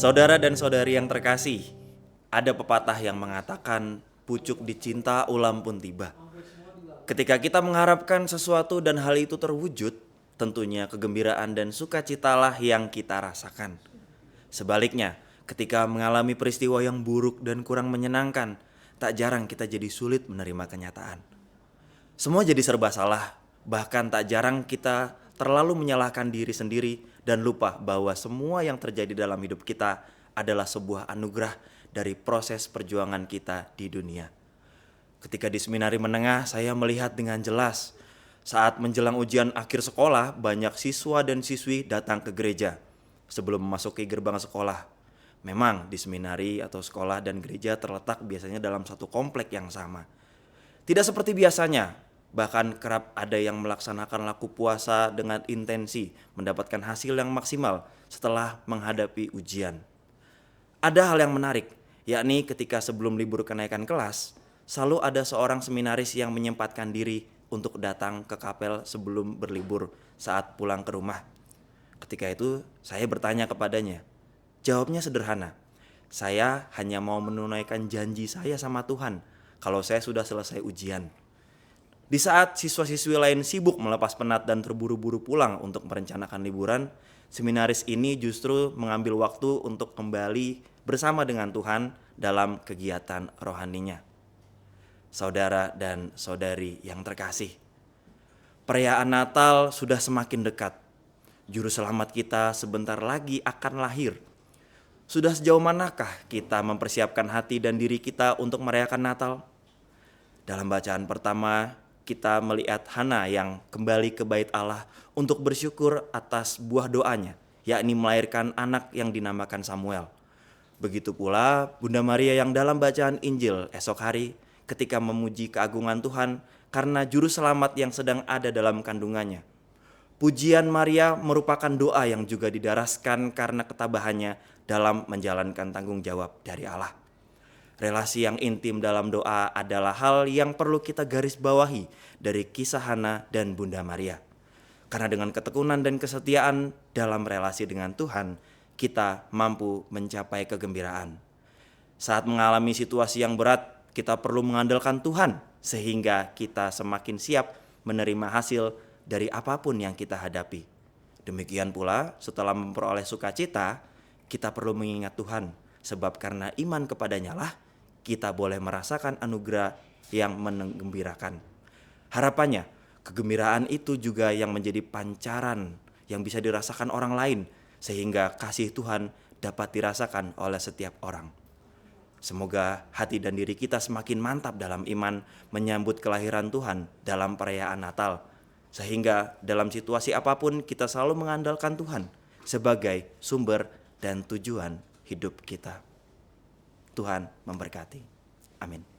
Saudara dan saudari yang terkasih, ada pepatah yang mengatakan pucuk dicinta ulam pun tiba. Ketika kita mengharapkan sesuatu dan hal itu terwujud, tentunya kegembiraan dan sukacitalah yang kita rasakan. Sebaliknya, ketika mengalami peristiwa yang buruk dan kurang menyenangkan, tak jarang kita jadi sulit menerima kenyataan. Semua jadi serba salah, bahkan tak jarang kita terlalu menyalahkan diri sendiri dan lupa bahwa semua yang terjadi dalam hidup kita adalah sebuah anugerah dari proses perjuangan kita di dunia. Ketika di seminari menengah, saya melihat dengan jelas saat menjelang ujian akhir sekolah, banyak siswa dan siswi datang ke gereja sebelum memasuki gerbang sekolah. Memang di seminari atau sekolah dan gereja terletak biasanya dalam satu komplek yang sama. Tidak seperti biasanya, bahkan kerap ada yang melaksanakan laku puasa dengan intensi mendapatkan hasil yang maksimal setelah menghadapi ujian. Ada hal yang menarik, yakni ketika sebelum libur kenaikan kelas, selalu ada seorang seminaris yang menyempatkan diri untuk datang ke kapel sebelum berlibur saat pulang ke rumah. Ketika itu saya bertanya kepadanya. Jawabnya sederhana, saya hanya mau menunaikan janji saya sama Tuhan kalau saya sudah selesai ujian. Di saat siswa-siswi lain sibuk melepas penat dan terburu-buru pulang untuk merencanakan liburan, seminaris ini justru mengambil waktu untuk kembali bersama dengan Tuhan dalam kegiatan rohaninya. Saudara dan saudari yang terkasih, perayaan Natal sudah semakin dekat. Juru selamat kita sebentar lagi akan lahir. Sudah sejauh manakah kita mempersiapkan hati dan diri kita untuk merayakan Natal? Dalam bacaan pertama, kita melihat Hana yang kembali ke bait Allah untuk bersyukur atas buah doanya, yakni melahirkan anak yang dinamakan Samuel. Begitu pula Bunda Maria yang dalam bacaan Injil esok hari ketika memuji keagungan Tuhan karena juru selamat yang sedang ada dalam kandungannya. Pujian Maria merupakan doa yang juga didaraskan karena ketabahannya dalam menjalankan tanggung jawab dari Allah. Relasi yang intim dalam doa adalah hal yang perlu kita garis bawahi dari kisah Hana dan Bunda Maria. Karena dengan ketekunan dan kesetiaan dalam relasi dengan Tuhan, kita mampu mencapai kegembiraan. Saat mengalami situasi yang berat, kita perlu mengandalkan Tuhan sehingga kita semakin siap menerima hasil dari apapun yang kita hadapi. Demikian pula setelah memperoleh sukacita, kita perlu mengingat Tuhan, sebab karena iman kepadanya lah kita boleh merasakan anugerah yang menggembirakan. Harapannya, kegembiraan itu juga yang menjadi pancaran yang bisa dirasakan orang lain, sehingga kasih Tuhan dapat dirasakan oleh setiap orang. Semoga hati dan diri kita semakin mantap dalam iman menyambut kelahiran Tuhan dalam perayaan Natal, sehingga dalam situasi apapun kita selalu mengandalkan Tuhan sebagai sumber dan tujuan hidup kita. Tuhan memberkati. Amin.